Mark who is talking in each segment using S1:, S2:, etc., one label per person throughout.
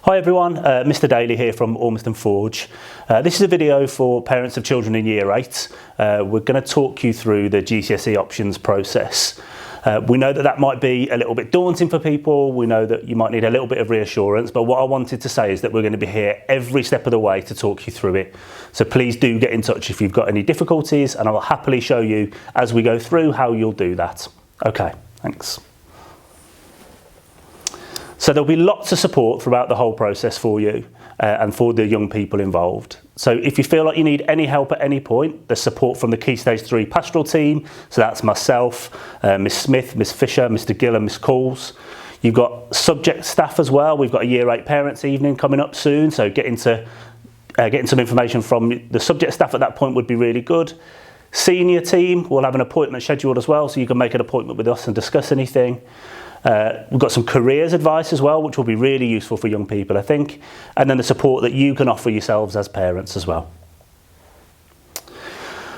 S1: Hi everyone, Mr Daly here from Ormiston Forge. This is a video for parents of children in Year 8. We're going to talk you through the GCSE options process. We know that might be a little bit daunting for people. We know that you might need a little bit of reassurance, but what I wanted to say is that we're going to be here every step of the way to talk you through it. So please do get in touch if you've got any difficulties, and I will happily show you as we go through how you'll do that. Okay, thanks. So there'll be lots of support throughout the whole process for you and for the young people involved. So if you feel like you need any help at any point, there's support from the Key Stage 3 pastoral team. So that's myself, Miss Smith, Miss Fisher, Mr Gill and Miss Calls. You've got subject staff as well. We've got a Year 8 parents evening coming up soon. So getting some information from the subject staff at that point would be really good. Senior team will have an appointment scheduled as well, so you can make an appointment with us and discuss anything. We've got some careers advice as well, which will be really useful for young people, I think, and then the support that you can offer yourselves as parents as well.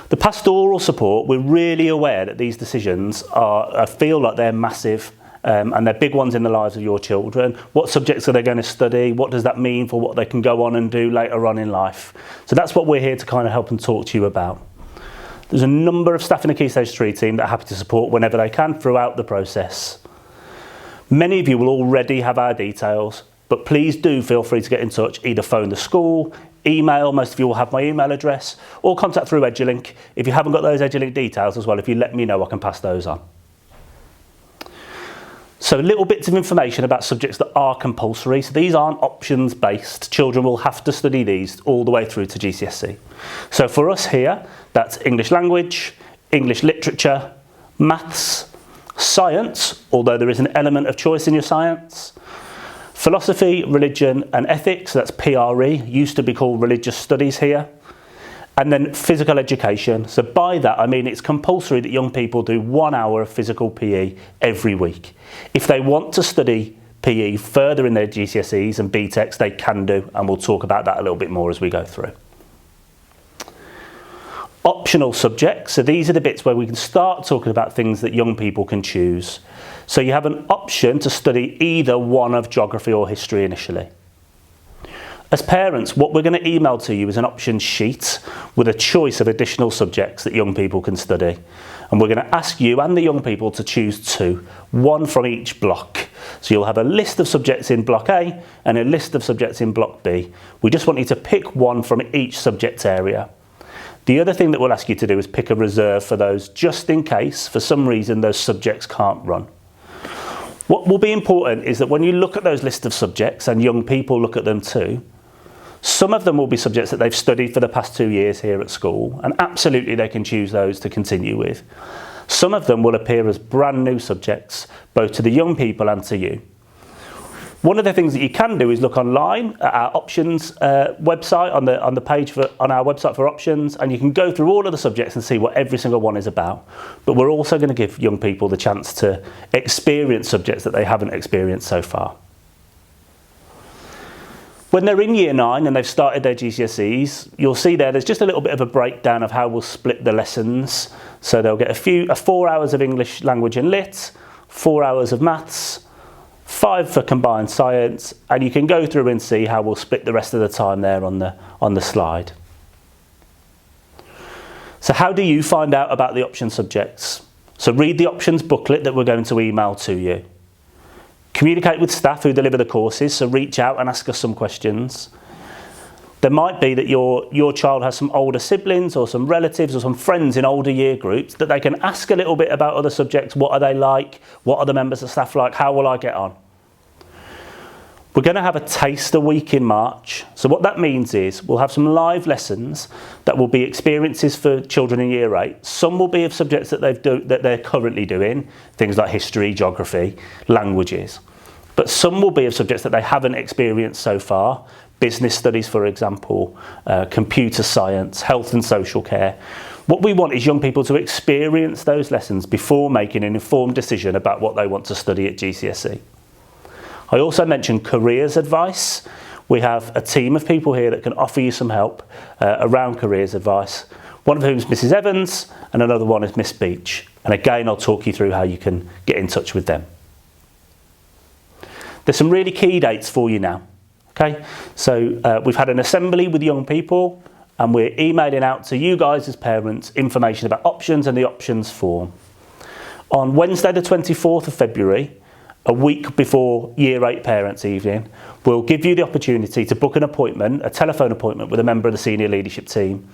S1: The pastoral support, we're really aware that these decisions I feel like they're massive and they're big ones in the lives of your children. What subjects are they going to study? What does that mean for what they can go on and do later on in life? So that's what we're here to kind of help and talk to you about. There's a number of staff in the Key Stage 3 team that are happy to support whenever they can throughout the process. Many of you will already have our details, but please do feel free to get in touch, either phone the school, email, most of you will have my email address, or contact through Edulink. If you haven't got those Edulink details as well, if you let me know, I can pass those on. So little bits of information about subjects that are compulsory. So these aren't options based. Children will have to study these all the way through to GCSE. So for us here, that's English language, English literature, maths, science, although there is an element of choice in your science, philosophy, religion and ethics, that's PRE, used to be called religious studies here, and then physical education. So by that I mean it's compulsory that young people do 1 hour of physical PE every week. If they want to study PE further in their GCSEs and BTECs, they can do, and we'll talk about that a little bit more as we go through. Optional subjects, so these are the bits where we can start talking about things that young people can choose. So you have an option to study either one of geography or history initially. As parents, what we're going to email to you is an option sheet with a choice of additional subjects that young people can study. And we're going to ask you and the young people to choose two, one from each block. So you'll have a list of subjects in block A and a list of subjects in block B. We just want you to pick one from each subject area. The other thing that we'll ask you to do is pick a reserve for those, just in case, for some reason, those subjects can't run. What will be important is that when you look at those lists of subjects, and young people look at them too, some of them will be subjects that they've studied for the past 2 years here at school, and absolutely they can choose those to continue with. Some of them will appear as brand new subjects, both to the young people and to you. One of the things that you can do is look online at our options website, on the page on our website for options, and you can go through all of the subjects and see what every single one is about. But we're also going to give young people the chance to experience subjects that they haven't experienced so far. When they're in Year 9 and they've started their GCSEs, you'll see there's just a little bit of a breakdown of how we'll split the lessons. So they'll get 4 hours of English language and lit, 4 hours of maths, 5 for combined science, and you can go through and see how we'll split the rest of the time there on the slide. So how do you find out about the option subjects? So read the options booklet that we're going to email to you. Communicate with staff who deliver the courses, so reach out and ask us some questions. There might be that your child has some older siblings or some relatives or some friends in older year groups that they can ask a little bit about other subjects. What are they like? What are the members of staff like? How will I get on? We're going to have a taster week in March. So what that means is we'll have some live lessons that will be experiences for children in Year 8. Some will be of subjects that they're currently doing, things like history, geography, languages. But some will be of subjects that they haven't experienced so far. Business studies, for example, computer science, health and social care. What we want is young people to experience those lessons before making an informed decision about what they want to study at GCSE. I also mentioned careers advice. We have a team of people here that can offer you some help around careers advice. One of whom is Mrs. Evans and another one is Miss Beach. And again, I'll talk you through how you can get in touch with them. There's some really key dates for you now. Okay, so we've had an assembly with young people and we're emailing out to you guys as parents information about options and the options form. On Wednesday the 24th of February, a week before Year 8 Parents' Evening, we'll give you the opportunity to book an appointment, a telephone appointment with a member of the senior leadership team,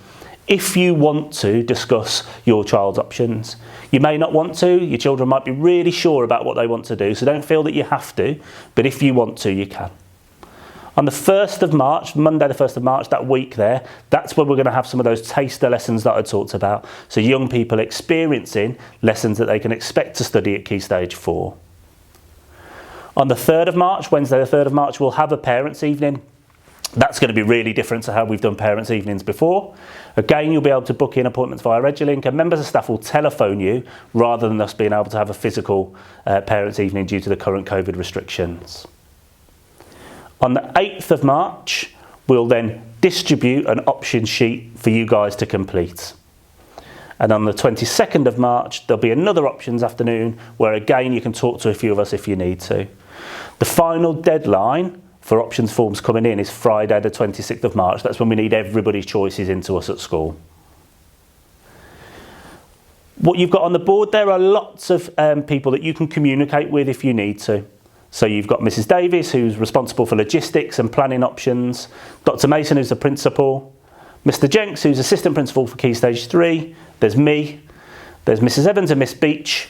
S1: if you want to discuss your child's options. You may not want to, your children might be really sure about what they want to do, so don't feel that you have to, but if you want to, you can. On the 1st of March, Monday the 1st of March, that week there, that's when we're going to have some of those taster lessons that I talked about, so young people experiencing lessons that they can expect to study at Key Stage 4. On the 3rd of March, Wednesday the 3rd of March, we'll have a Parents' Evening. That's going to be really different to how we've done Parents' Evenings before. Again, you'll be able to book in appointments via RegioLink, and members of staff will telephone you rather than us being able to have a physical Parents' Evening due to the current COVID restrictions. On the 8th of March, we'll then distribute an option sheet for you guys to complete. And on the 22nd of March, there'll be another options afternoon where again you can talk to a few of us if you need to. The final deadline for options forms coming in is Friday the 26th of March. That's when we need everybody's choices into us at school. What you've got on the board there are lots of people that you can communicate with if you need to. So you've got Mrs Davies, who's responsible for logistics and planning options, Dr Mason, who's the principal, Mr Jenks, who's assistant principal for Key Stage 3, there's me, there's Mrs Evans and Miss Beach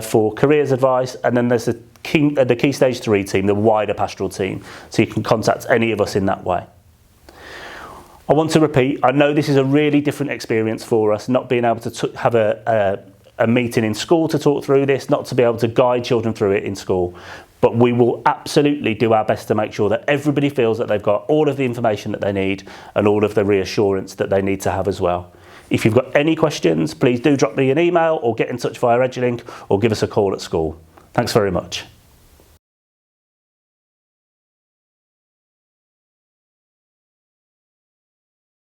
S1: for careers advice, and then there's the Key Stage 3 team, the wider pastoral team, so you can contact any of us in that way. I want to repeat, I know this is a really different experience for us, not being able to have a meeting in school to talk through this, not to be able to guide children through it in school. But we will absolutely do our best to make sure that everybody feels that they've got all of the information that they need and all of the reassurance that they need to have as well. If you've got any questions, please do drop me an email or get in touch via RegioLink or give us a call at school. Thanks very much.